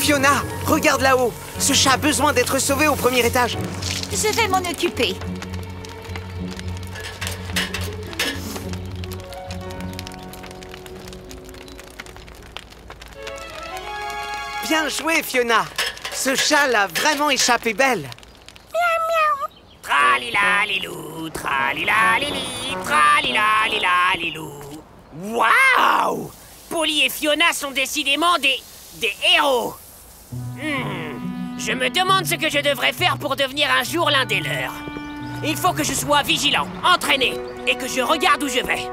Fiona, regarde là-haut. Ce chat a besoin d'être sauvé au premier étage. Je vais m'en occuper. Bien joué, Fiona. Ce chat l'a vraiment échappé belle. Tralila-lilou, tralila-lili, tralila-lila-lilou. Waouh! Polly et Fiona sont décidément des héros. Je me demande ce que je devrais faire pour devenir un jour l'un des leurs. Il faut que je sois vigilant, entraîné, et que je regarde où je vais.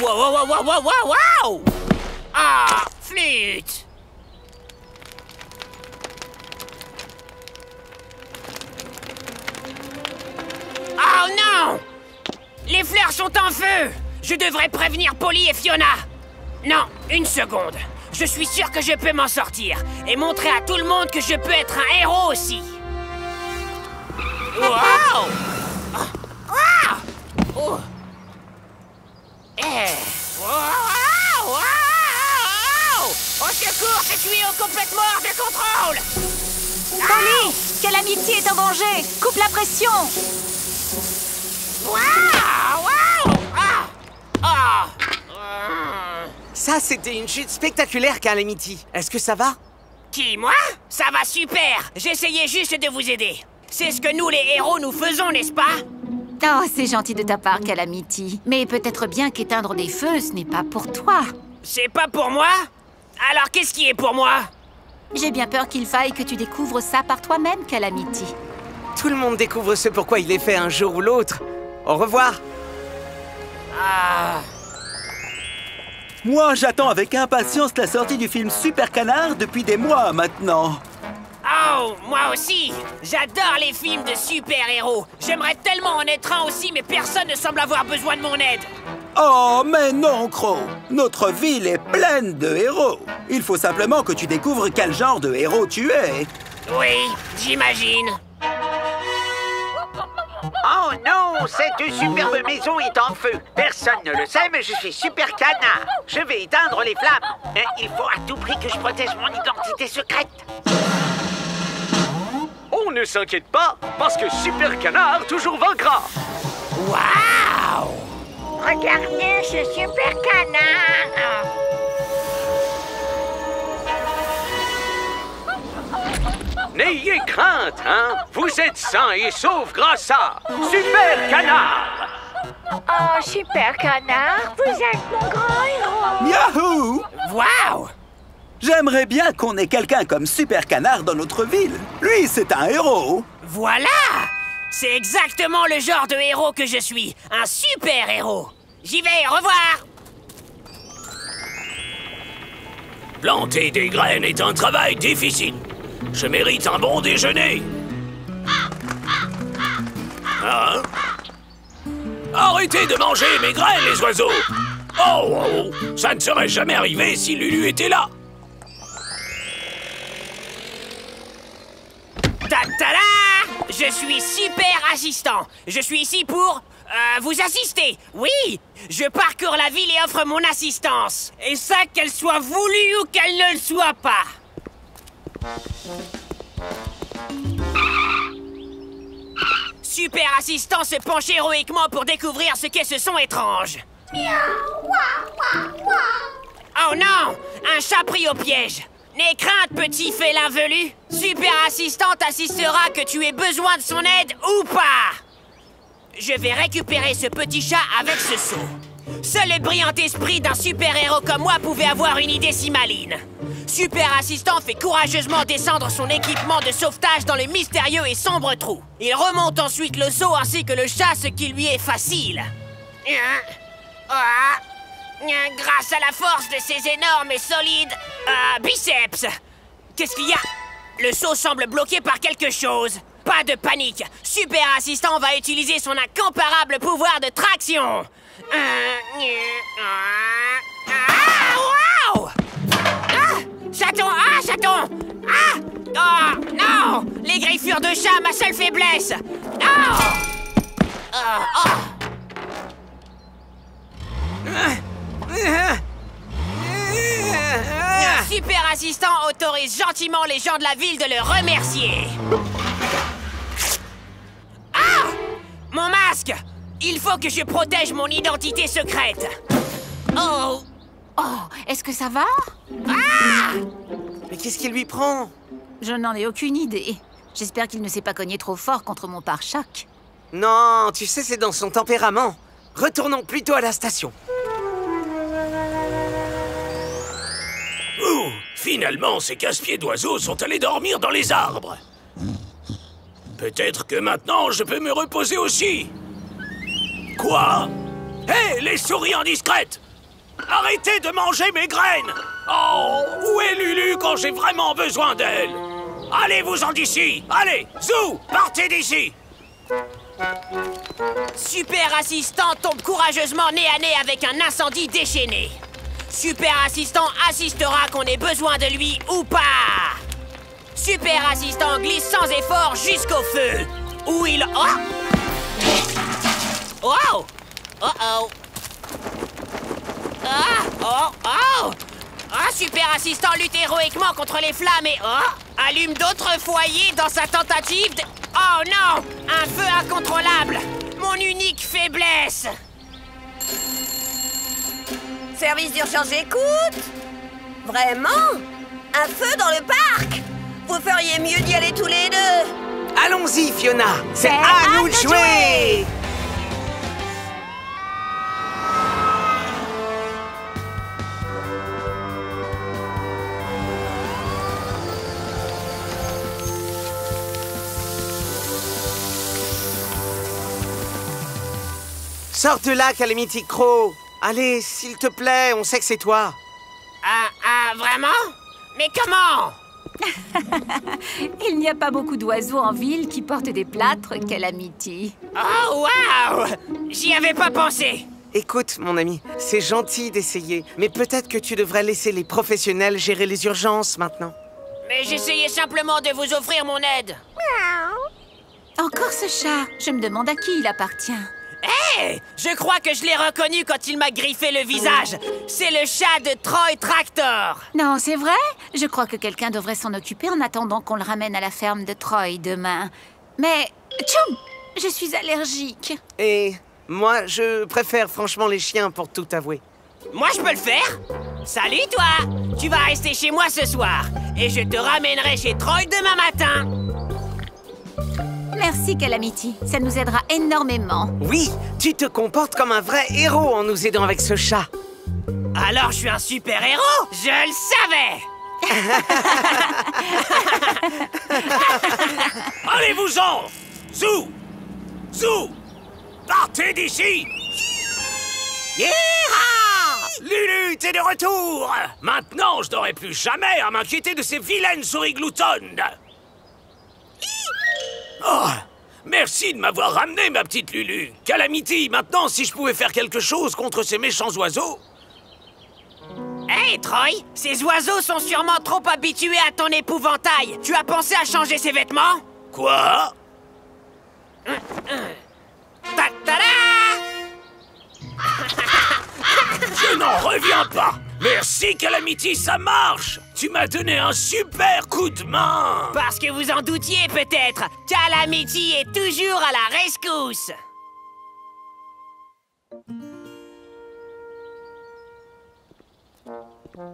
Wow, wow, wow, wow, wow, wow! Ah, flûte! Oh non! Les fleurs sont en feu! Je devrais prévenir Polly et Fiona! Non, une seconde. Je suis sûr que je peux m'en sortir et montrer à tout le monde que je peux être un héros aussi. Wow! Ah! Oh! Eh! Wow! Wow! Au secours, je suis complètement hors de contrôle! Polly, Calamity est en danger. Coupe la pression. Wow! Wow! Ah! Ah! Ça, c'était une chute spectaculaire, Calamity. Est-ce que ça va? Qui, moi? Ça va super! J'essayais juste de vous aider. C'est ce que nous, les héros, nous faisons, n'est-ce pas? Oh, c'est gentil de ta part, Calamity. Mais peut-être bien qu'éteindre des feux, ce n'est pas pour toi. C'est pas pour moi? Alors qu'est-ce qui est pour moi? J'ai bien peur qu'il faille que tu découvres ça par toi-même, Calamity. Tout le monde découvre ce pourquoi il est fait un jour ou l'autre. Au revoir. Ah... Moi, j'attends avec impatience la sortie du film Super Canard depuis des mois maintenant. Oh, moi aussi! J'adore les films de super-héros. J'aimerais tellement en être un aussi, mais personne ne semble avoir besoin de mon aide. Oh, mais non, Crow. Notre ville est pleine de héros. Il faut simplement que tu découvres quel genre de héros tu es. Oui, j'imagine. Oh non, cette superbe maison est en feu. Personne ne le sait, mais je suis Super Canard. Je vais éteindre les flammes. Mais il faut à tout prix que je protège mon identité secrète. On ne s'inquiète pas, parce que Super Canard toujours vaincra. Waouh! Regardez ce Super Canard. N'ayez crainte, hein? Vous êtes sains et saufs grâce à Super Canard. Oh, Super Canard, vous êtes mon grand héros. Yahoo! Waouh! J'aimerais bien qu'on ait quelqu'un comme Super Canard dans notre ville. Lui, c'est un héros. Voilà! C'est exactement le genre de héros que je suis. Un super-héros. J'y vais, au revoir! Planter des graines est un travail difficile. Je mérite un bon déjeuner. Hein? Arrêtez de manger mes graines, les oiseaux! Oh, ça ne serait jamais arrivé si Lulu était là. Ta-ta-da! Je suis super assistant. Je suis ici pour vous assister. Oui, je parcours la ville et offre mon assistance. Et ça, qu'elle soit voulue ou qu'elle ne le soit pas. Super assistant se penche héroïquement pour découvrir ce qu'est ce son étrange. Oh non! Un chat pris au piège. N'aie crainte, petit félin velu. Super assistant t'assistera que tu aies besoin de son aide ou pas. Je vais récupérer ce petit chat avec ce seau. Seul le brillant esprit d'un super-héros comme moi pouvait avoir une idée si maligne. Super assistant fait courageusement descendre son équipement de sauvetage dans le mystérieux et sombre trou. Il remonte ensuite le seau ainsi que le chat, ce qui lui est facile. Grâce à la force de ses énormes et solides biceps. Qu'est-ce qu'il y a? Le seau semble bloqué par quelque chose. Pas de panique. Super assistant va utiliser son incomparable pouvoir de traction. Wow! Chaton! Ah, chaton! Ah! Oh, non! Les griffures de chat, ma seule faiblesse! Oh! super assistant autorise gentiment les gens de la ville de le remercier. Ah! Mon masque! Il faut que je protège mon identité secrète. Oh! Oh, est-ce que ça va? Ah! Mais qu'est-ce qui lui prend? Je n'en ai aucune idée. J'espère qu'il ne s'est pas cogné trop fort contre mon pare-choc. Non, tu sais, c'est dans son tempérament. Retournons plutôt à la station. Ouh, finalement, ces casse-pieds d'oiseaux sont allés dormir dans les arbres. Peut-être que maintenant, je peux me reposer aussi. Quoi? Hé, les souris indiscrètes! Arrêtez de manger mes graines! Oh, où est Lulu quand j'ai vraiment besoin d'elle? Allez-vous-en d'ici! Allez, Zou, partez d'ici! Super assistant tombe courageusement nez à nez avec un incendie déchaîné. Super assistant assistera qu'on ait besoin de lui ou pas. Super assistant glisse sans effort jusqu'au feu. Où il... Oh! Oh! Oh oh! Ah! Oh oh! Ah, super assistant lutte héroïquement contre les flammes et... Oh! Allume d'autres foyers dans sa tentative de... Oh non! Un feu incontrôlable! Mon unique faiblesse! Service d'urgence, j'écoute. Vraiment? Un feu dans le parc? Vous feriez mieux d'y aller tous les deux. Allons-y, Fiona. C'est à nous de jouer. Sors de là, Calamity Crow. Allez, s'il te plaît, on sait que c'est toi. Vraiment? Mais comment? Il n'y a pas beaucoup d'oiseaux en ville qui portent des plâtres, Calamity. Oh, waouh! J'y avais pas pensé. Écoute, mon ami, c'est gentil d'essayer, mais peut-être que tu devrais laisser les professionnels gérer les urgences maintenant. Mais j'essayais simplement de vous offrir mon aide. Encore ce chat. Je me demande à qui il appartient. Hé! Je crois que je l'ai reconnu quand il m'a griffé le visage. C'est le chat de Troy Tractor. Non, c'est vrai? Je crois que quelqu'un devrait s'en occuper en attendant qu'on le ramène à la ferme de Troy demain. Mais... Tchoum! Je suis allergique. Et moi, je préfère franchement les chiens pour tout avouer. Moi, je peux le faire. Salut, toi! Tu vas rester chez moi ce soir. Et je te ramènerai chez Troy demain matin. Merci, Calamity. Ça nous aidera énormément. Oui, tu te comportes comme un vrai héros en nous aidant avec ce chat. Alors, je suis un super-héros? Je le savais! Allez-vous-en! Zou! Zou! Partez d'ici! Yeeha! Lulu, t'es de retour! Maintenant, je n'aurai plus jamais à m'inquiéter de ces vilaines souris gloutonnes! Oh! Merci de m'avoir ramené, ma petite Lulu! Calamity, maintenant, si je pouvais faire quelque chose contre ces méchants oiseaux... Hey, Troy! Ces oiseaux sont sûrement trop habitués à ton épouvantail! Tu as pensé à changer ses vêtements? Quoi? Ta-ta-da! Je n'en reviens pas! Merci, Calamity, ça marche! Tu m'as donné un super coup de main! Parce que vous en doutiez peut-être! Calamity est toujours à la rescousse!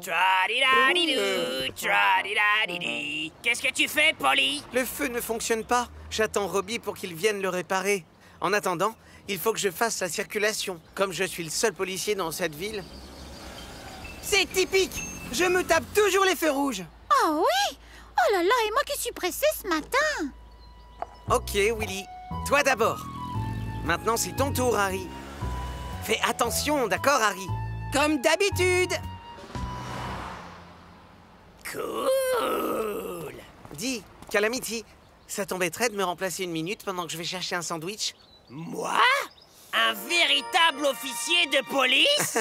Tra-di-da-di-doo, tra-di-da-di-di. Qu'est-ce que tu fais, Polly? Le feu ne fonctionne pas. J'attends Robbie pour qu'il vienne le réparer. En attendant, il faut que je fasse la circulation. Comme je suis le seul policier dans cette ville... C'est typique! Je me tape toujours les feux rouges. Oh oui! Oh là là, et moi qui suis pressée ce matin! Ok, Willy. Toi d'abord. Maintenant, c'est ton tour, Harry. Fais attention, d'accord, Harry? Comme d'habitude! Cool! Dis, Calamity, ça t'embêterait de me remplacer une minute pendant que je vais chercher un sandwich? Moi? Un véritable officier de police?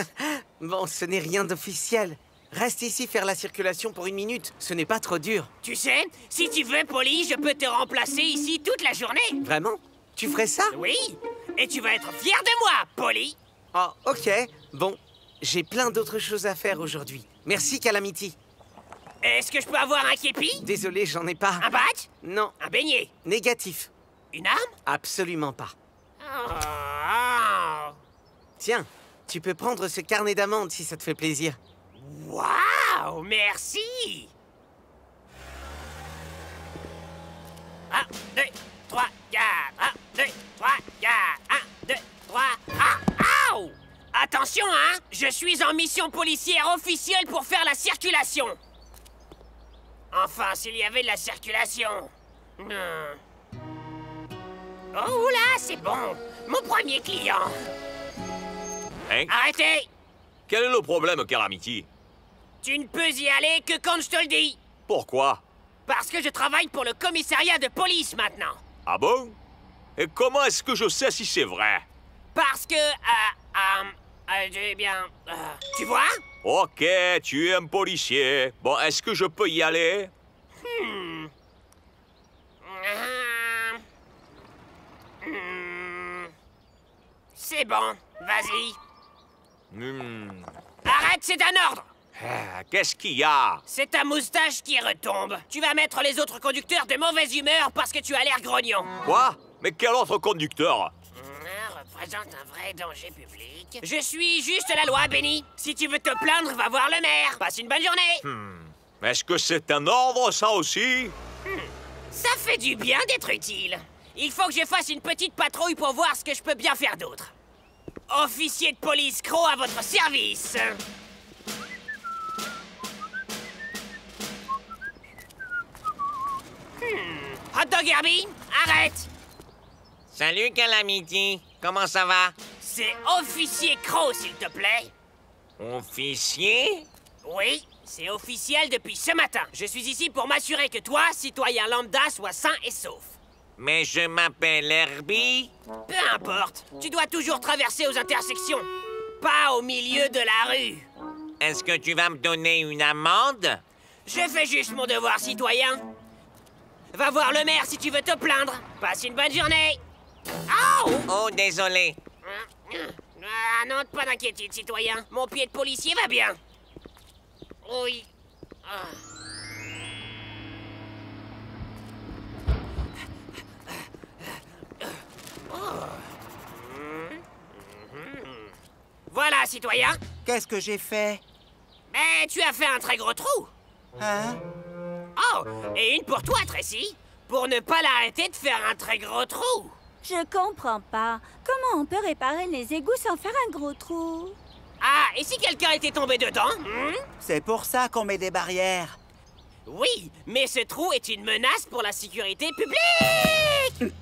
Bon, ce n'est rien d'officiel. Reste ici faire la circulation pour une minute. Ce n'est pas trop dur. Tu sais, si tu veux, Polly, je peux te remplacer ici toute la journée. Vraiment? Tu ferais ça? Oui. Et tu vas être fier de moi, Polly. Oh, ok. Bon, j'ai plein d'autres choses à faire aujourd'hui. Merci, Calamity. Est-ce que je peux avoir un képi? Désolé, j'en ai pas. Un badge? Non. Un beignet? Négatif. Une arme? Absolument pas. Oh. Tiens, tu peux prendre ce carnet d'amandes si ça te fait plaisir. Waouh, merci! 1, 2, 3, 4. 1, 2, 3, 4. 1, 2, 3. Ah! Aouh! Attention, hein! Je suis en mission policière officielle pour faire la circulation. Enfin, s'il y avait de la circulation. Oh là, c'est bon. Mon premier client. Hein? Arrêtez! Quel est le problème, Calamity? Tu ne peux y aller que quand je te le dis. Pourquoi? Parce que je travaille pour le commissariat de police maintenant. Ah bon? Et comment est-ce que je sais si c'est vrai? Parce que, eh bien, tu vois? Ok, tu es un policier. Bon, est-ce que je peux y aller? C'est bon, vas-y. Arrête, c'est un ordre. Qu'est-ce qu'il y a? C'est ta moustache qui retombe. Tu vas mettre les autres conducteurs de mauvaise humeur parce que tu as l'air grognon. Quoi? Mais quel autre conducteur? Représente un vrai danger public. Je suis juste la loi, Benny. Si tu veux te plaindre, va voir le maire. Passe une bonne journée. Est-ce que c'est un ordre, ça aussi? Ça fait du bien d'être utile. Il faut que je fasse une petite patrouille pour voir ce que je peux bien faire d'autre. Officier de police Crow à votre service. Hot Dog Herbie, arrête. Salut, Calamity. Comment ça va? C'est Officier Crow, s'il te plaît. Officier? Oui, c'est officiel depuis ce matin. Je suis ici pour m'assurer que toi, citoyen lambda, sois sain et sauf. Mais je m'appelle Herbie. Peu importe, tu dois toujours traverser aux intersections, pas au milieu de la rue. Est-ce que tu vas me donner une amende? Je fais juste mon devoir, citoyen. Va voir le maire si tu veux te plaindre. Passe une bonne journée. Oh, désolé. Ah non, pas d'inquiétude, citoyen. Mon pied de policier va bien. Oui. Voilà, citoyen. Qu'est-ce que j'ai fait? Mais tu as fait un très gros trou. Hein? Oh, et une pour toi, Tracy. Pour ne pas l'arrêter de faire un très gros trou. Je comprends pas. Comment on peut réparer les égouts sans faire un gros trou? Ah, et si quelqu'un était tombé dedans? C'est pour ça qu'on met des barrières. Oui, mais ce trou est une menace pour la sécurité publique.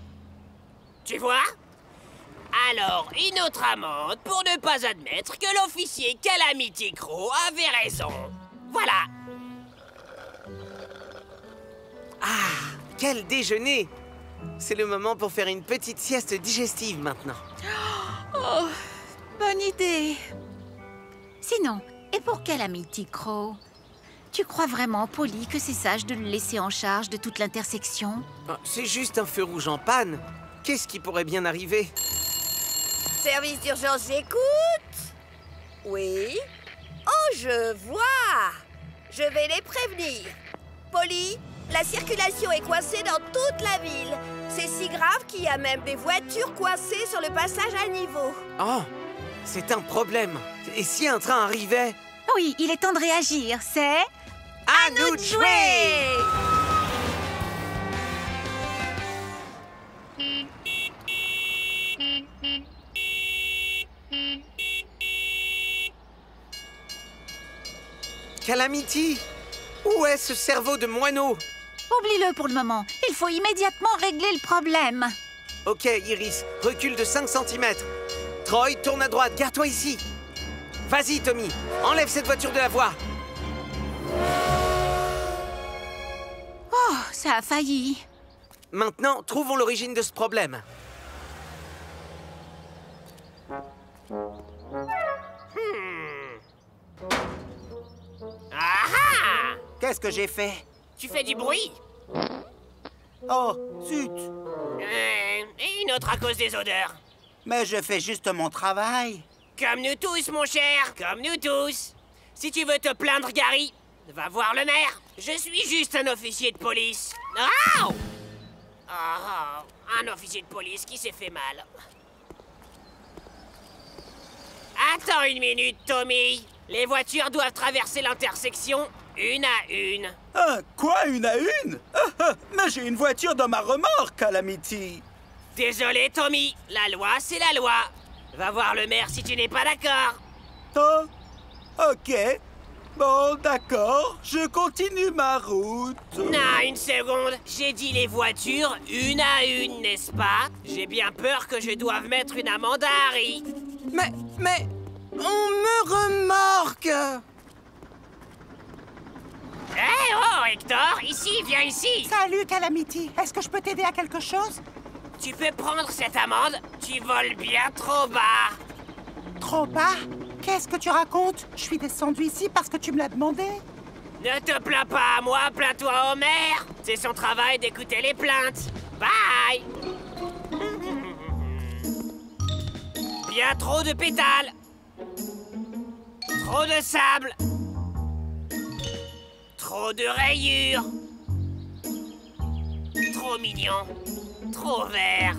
Tu vois? Alors, une autre amende pour ne pas admettre que l'officier Calamity Crow avait raison. Voilà. Ah, quel déjeuner! C'est le moment pour faire une petite sieste digestive maintenant. Oh, bonne idée. Sinon, et pour Calamity Crow? Tu crois vraiment, Polly, que c'est sage de le laisser en charge de toute l'intersection? Oh, c'est juste un feu rouge en panne. Qu'est-ce qui pourrait bien arriver? Service d'urgence, j'écoute. Oui. Oh, je vois. Je vais les prévenir. Polly, la circulation est coincée dans toute la ville. C'est si grave qu'il y a même des voitures coincées sur le passage à niveau. Oh, c'est un problème. Et si un train arrivait? Oui, il est temps de réagir, c'est... À nous de jouer! Calamity, où est ce cerveau de moineau? Oublie-le pour le moment. Il faut immédiatement régler le problème. Ok, Iris, recule de 5 cm. Troy, tourne à droite, garde-toi ici. Vas-y, Tommy, enlève cette voiture de la voie. Oh, ça a failli. Maintenant, trouvons l'origine de ce problème. Ah! Qu'est-ce que j'ai fait? Tu fais du bruit. Oh, zut! Et une autre à cause des odeurs. Mais je fais juste mon travail. Comme nous tous, mon cher, comme nous tous. Si tu veux te plaindre, Gary, Va voir le maire. Je suis juste un officier de police. Oh! Un officier de police qui s'est fait mal. Attends une minute, Tommy. Les voitures doivent traverser l'intersection une à une. Quoi, une à une? Mais j'ai une voiture dans ma remorque, Calamity. Désolé, Tommy. La loi, c'est la loi. Va voir le maire si tu n'es pas d'accord. Oh, ok. Bon, d'accord. Je continue ma route. Non, une seconde. J'ai dit les voitures une à une, n'est-ce pas? J'ai bien peur que je doive mettre une amende à Harry. Mais... on me remorque! Hé, oh, Hector, ici, viens ici! Salut, Calamity. Est-ce que je peux t'aider à quelque chose? Tu peux prendre cette amende? Tu voles bien trop bas. Trop bas? Qu'est-ce que tu racontes? Je suis descendu ici parce que tu me l'as demandé. Ne te plains pas à moi, plains-toi au maire. C'est son travail d'écouter les plaintes. Bye! Bien trop de pétales. Trop de sable. Trop de rayures. Trop mignon. Trop vert.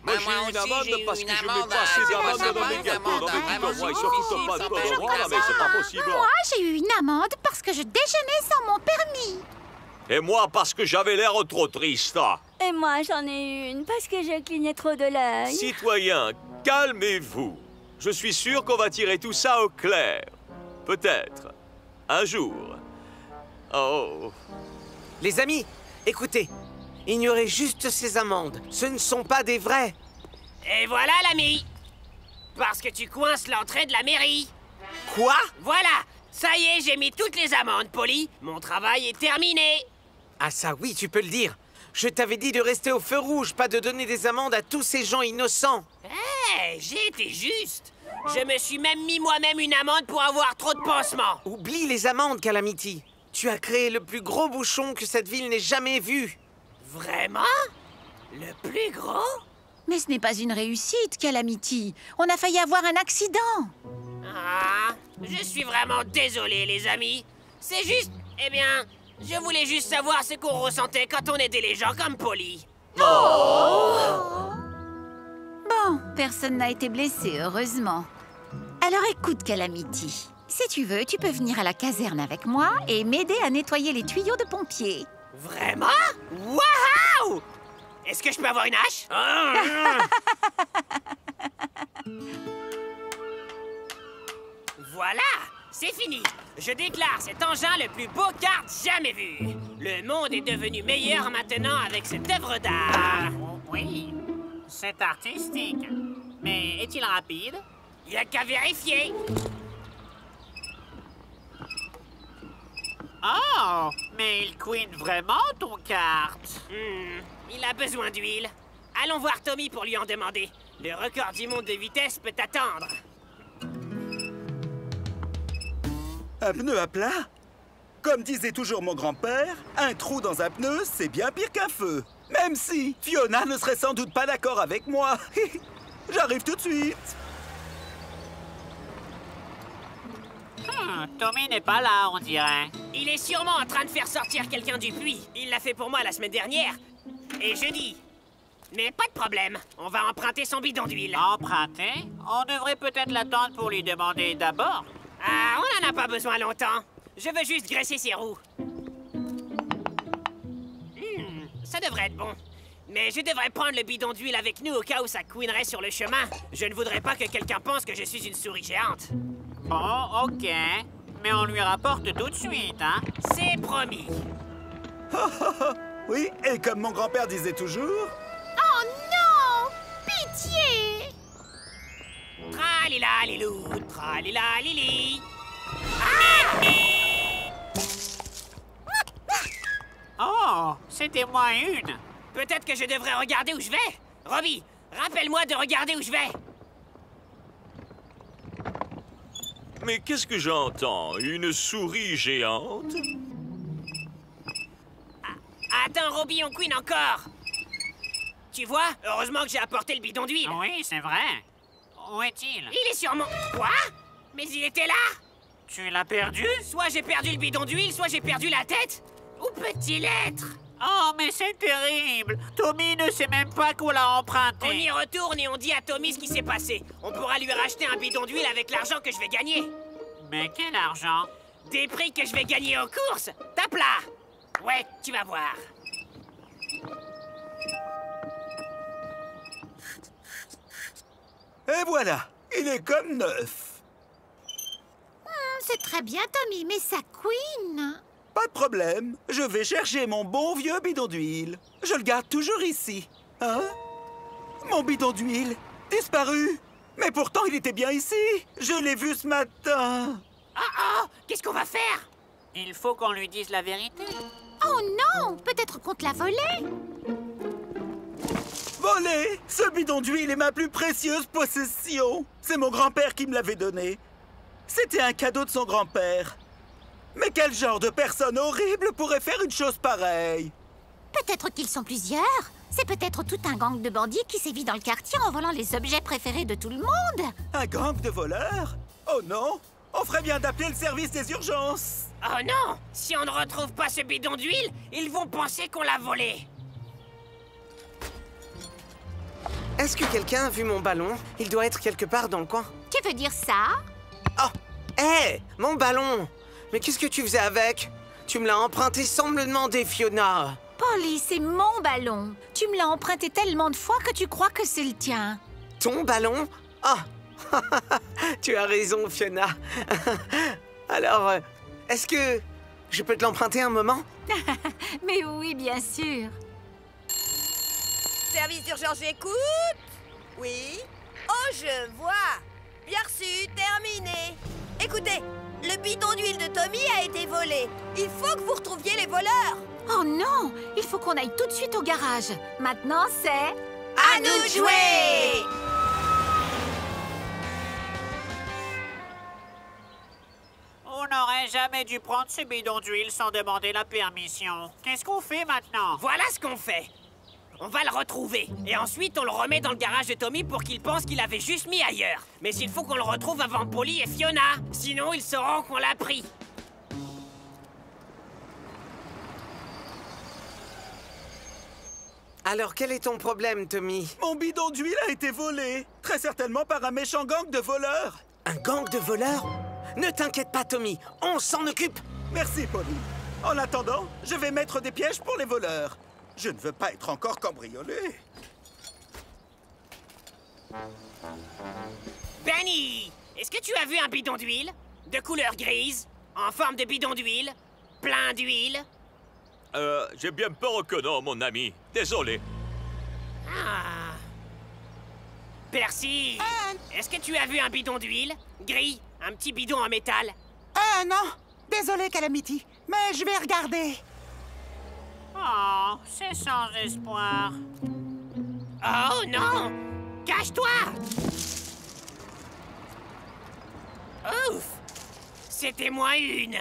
Moi j'ai eu une amende parce que je mets pas assez d'amende dans mes gâteaux. Non mais dites-moi, ils se foutent pas de toi, mais c'est pas possible. Moi, j'ai eu une amende parce que je déjeunais sans mon permis. Et moi parce que j'avais l'air trop triste. Et moi, j'en ai une parce que je clignais trop de l'œil. Citoyens, calmez-vous. Je suis sûr qu'on va tirer tout ça au clair. Peut-être. Un jour. Oh. Les amis, écoutez. Ignorez juste ces amendes. Ce ne sont pas des vrais. Et voilà l'ami. Parce que tu coinces l'entrée de la mairie. Quoi? Voilà. Ça y est, j'ai mis toutes les amendes, Polly. Mon travail est terminé. Ah ça oui, tu peux le dire. Je t'avais dit de rester au feu rouge, pas de donner des amendes à tous ces gens innocents. Hé, j'ai été juste. Je me suis même mis moi-même une amende pour avoir trop de pansements. Oublie les amendes, Calamity. Tu as créé le plus gros bouchon que cette ville n'ait jamais vu. Vraiment? Le plus gros? Mais ce n'est pas une réussite, Calamity. On a failli avoir un accident. Ah, je suis vraiment désolé, les amis. C'est juste... Eh bien, je voulais juste savoir ce qu'on ressentait quand on aidait les gens comme Polly. Oh! Bon, personne n'a été blessé, heureusement. Alors écoute, Calamity. Si tu veux, tu peux venir à la caserne avec moi et m'aider à nettoyer les tuyaux de pompiers. Vraiment? Waouh! Est-ce que je peux avoir une hache? Voilà! C'est fini! Je déclare cet engin le plus beau kart jamais vu! Le monde est devenu meilleur maintenant avec cette œuvre d'art! Oui, c'est artistique. Mais est-il rapide? Il n'y a qu'à vérifier! Oh, mais il couine vraiment ton kart. Il a besoin d'huile. Allons voir Tommy pour lui en demander. Le record du monde de vitesse peut attendre. Un pneu à plat? Comme disait toujours mon grand-père, un trou dans un pneu, c'est bien pire qu'un feu. Même si Fiona ne serait sans doute pas d'accord avec moi. J'arrive tout de suite. Tommy n'est pas là, on dirait. Il est sûrement en train de faire sortir quelqu'un du puits. Il l'a fait pour moi la semaine dernière. Et jeudi. Mais pas de problème. On va emprunter son bidon d'huile. Emprunter? On devrait peut-être l'attendre pour lui demander d'abord. Ah, on n'en a pas besoin longtemps. Je veux juste graisser ses roues. Ça devrait être bon. Mais je devrais prendre le bidon d'huile avec nous au cas où ça couinerait sur le chemin. Je ne voudrais pas que quelqu'un pense que je suis une souris géante. Bon, ok. Mais on lui rapporte tout de suite, hein? C'est promis. Oui, et comme mon grand-père disait toujours... Oh non! Pitié! Tralila lilou, tralila lili. Oh, c'était moi une. Peut-être que je devrais regarder où je vais. Robbie, rappelle-moi de regarder où je vais. Mais qu'est-ce que j'entends? Une souris géante? Attends, Robbie, on couine encore. Tu vois? Heureusement que j'ai apporté le bidon d'huile. Oui, c'est vrai. Où est-il? Il est sur mon... Quoi? Mais il était là? Tu l'as perdu? Soit j'ai perdu le bidon d'huile, soit j'ai perdu la tête. Où peut-il être? Oh, mais c'est terrible! Tommy ne sait même pas qu'on l'a emprunté. On y retourne et on dit à Tommy ce qui s'est passé. On pourra lui racheter un bidon d'huile avec l'argent que je vais gagner. Mais quel argent? Des prix que je vais gagner aux courses. Tape là! Ouais, tu vas voir. Et voilà, il est comme neuf. C'est très bien, Tommy, mais ça couine. Pas de problème, je vais chercher mon bon vieux bidon d'huile. Je le garde toujours ici. Hein? Mon bidon d'huile, disparu. Mais pourtant, il était bien ici. Je l'ai vu ce matin. Oh, qu'est-ce qu'on va faire? Il faut qu'on lui dise la vérité. Oh non, peut-être qu'on te l'a volé. Volé! Ce bidon d'huile est ma plus précieuse possession. C'est mon grand-père qui me l'avait donné. C'était un cadeau de son grand-père. Mais quel genre de personne horrible pourrait faire une chose pareille? Peut-être qu'ils sont plusieurs. C'est peut-être tout un gang de bandits qui sévit dans le quartier en volant les objets préférés de tout le monde. Un gang de voleurs? Oh non! On ferait bien d'appeler le service des urgences. Oh non! Si on ne retrouve pas ce bidon d'huile, ils vont penser qu'on l'a volé. Est-ce que quelqu'un a vu mon ballon? Il doit être quelque part dans le coin. Tu veux dire ça? Oh! Hé! Mon ballon! Mais qu'est-ce que tu faisais avec? Tu me l'as emprunté sans me le demander, Fiona. Polly, c'est mon ballon. Tu me l'as emprunté tellement de fois que tu crois que c'est le tien. Ton ballon? Ah! Tu as raison, Fiona. Alors, est-ce que je peux te l'emprunter un moment? Mais oui, bien sûr. Service d'urgence, j'écoute. Oui. Oh, je vois. Bien reçu, terminé. Écoutez, le bidon d'huile de Tommy a été volé. Il faut que vous retrouviez les voleurs. Oh non! Il faut qu'on aille tout de suite au garage. Maintenant, c'est... À nous de jouer! On n'aurait jamais dû prendre ce bidon d'huile sans demander la permission. Qu'est-ce qu'on fait maintenant? Voilà ce qu'on fait. On va le retrouver. Et ensuite, on le remet dans le garage de Tommy pour qu'il pense qu'il avait juste mis ailleurs. Mais il faut qu'on le retrouve avant Polly et Fiona. Sinon, ils sauront qu'on l'a pris. Alors, quel est ton problème, Tommy? Mon bidon d'huile a été volé. Très certainement par un méchant gang de voleurs. Un gang de voleurs? Ne t'inquiète pas, Tommy. On s'en occupe. Merci, Polly. En attendant, je vais mettre des pièges pour les voleurs. Je ne veux pas être encore cambriolé. Benny, est-ce que tu as vu un bidon d'huile? De couleur grise, en forme de bidon d'huile, plein d'huile? J'ai bien peur que non, mon ami. Désolé. Ah. Percy, est-ce que tu as vu un bidon d'huile? Gris, un petit bidon en métal? Non. Désolé, Calamity, mais je vais regarder. Oh, c'est sans espoir. Oh non! Cache-toi! Ouf! C'était moins une.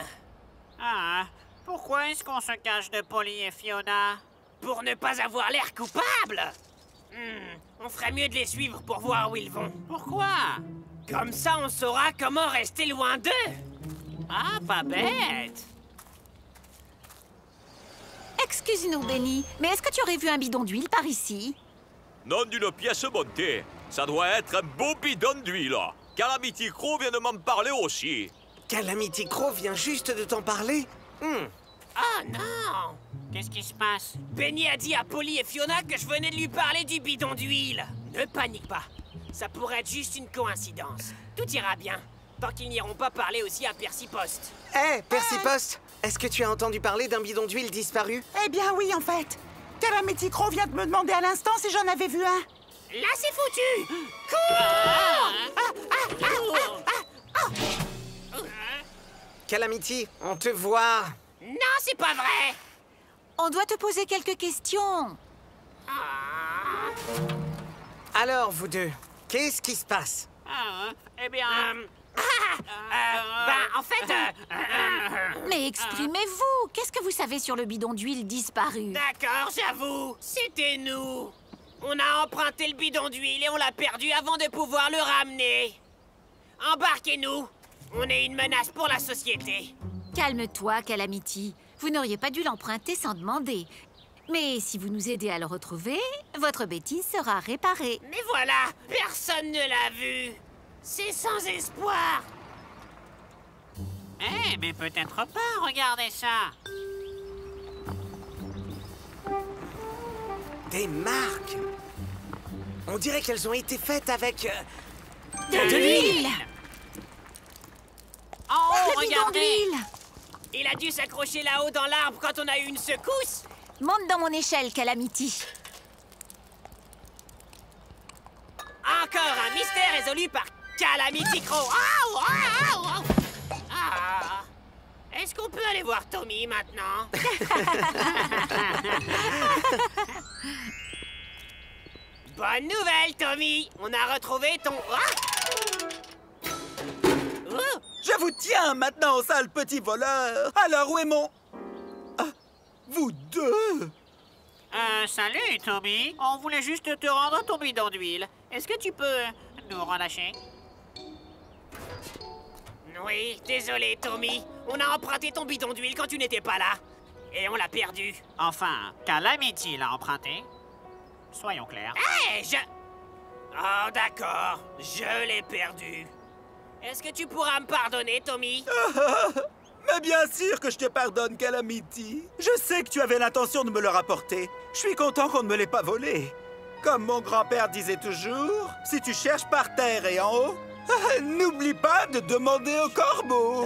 Ah, pourquoi est-ce qu'on se cache de Polly et Fiona? Pour ne pas avoir l'air coupable. On ferait mieux de les suivre pour voir où ils vont. Pourquoi? Comme ça, on saura comment rester loin d'eux. Ah, pas bête! Excuse-nous, Benny, mais est-ce que tu aurais vu un bidon d'huile par ici? Non d'une pièce montée. Ça doit être un beau bidon d'huile. Calamity Crow vient de m'en parler aussi. Calamity Crow vient juste de t'en parler? Oh non! Qu'est-ce qui se passe? Benny a dit à Polly et Fiona que je venais de lui parler du bidon d'huile. Ne panique pas. Ça pourrait être juste une coïncidence. Tout ira bien. Tant qu'ils n'iront pas parler aussi à Percy Post. Hé, Percy Post, est-ce que tu as entendu parler d'un bidon d'huile disparu? Eh bien oui, en fait. Calamity Crow vient de me demander à l'instant si j'en avais vu un. Là, c'est foutu! Cours! Calamity, on te voit. Non, c'est pas vrai! On doit te poser quelques questions. Alors, vous deux, qu'est-ce qui se passe? Eh bien... En fait... Mais exprimez-vous. Qu'est-ce que vous savez sur le bidon d'huile disparu? D'accord, j'avoue. C'était nous. On a emprunté le bidon d'huile et on l'a perdu avant de pouvoir le ramener. Embarquez-nous. On est une menace pour la société. Calme-toi, Calamity. Vous n'auriez pas dû l'emprunter sans demander. Mais si vous nous aidez à le retrouver, votre bêtise sera réparée. Mais voilà, personne ne l'a vu. C'est sans espoir. Eh, mais peut-être pas, regardez ça. Des marques. On dirait qu'elles ont été faites avec... De l'huile. Oh, Le bidon regardez. d'huile. Il a dû s'accrocher là-haut dans l'arbre quand on a eu une secousse. Monte dans mon échelle, Calamity. Encore un mystère résolu par Calamity Crow. Aouh, aouh, aouh, aouh. Ah. Est-ce qu'on peut aller voir Tommy maintenant? Bonne nouvelle, Tommy. On a retrouvé ton... Ah. Oh. Je vous tiens maintenant, sale petit voleur. Alors, où est mon... Ah, vous deux? Salut, Tommy. On voulait juste te rendre ton bidon d'huile. Est-ce que tu peux nous relâcher? Oui, désolé, Tommy. On a emprunté ton bidon d'huile quand tu n'étais pas là. Et on l'a perdu. Enfin, Calamity l'a emprunté. Soyons clairs. Hé, Oh, d'accord. Je l'ai perdu. Est-ce que tu pourras me pardonner, Tommy? Mais bien sûr que je te pardonne, Calamity. Je sais que tu avais l'intention de me le rapporter. Je suis content qu'on ne me l'ait pas volé. Comme mon grand-père disait toujours, si tu cherches par terre et en haut, n'oublie pas de demander au corbeau.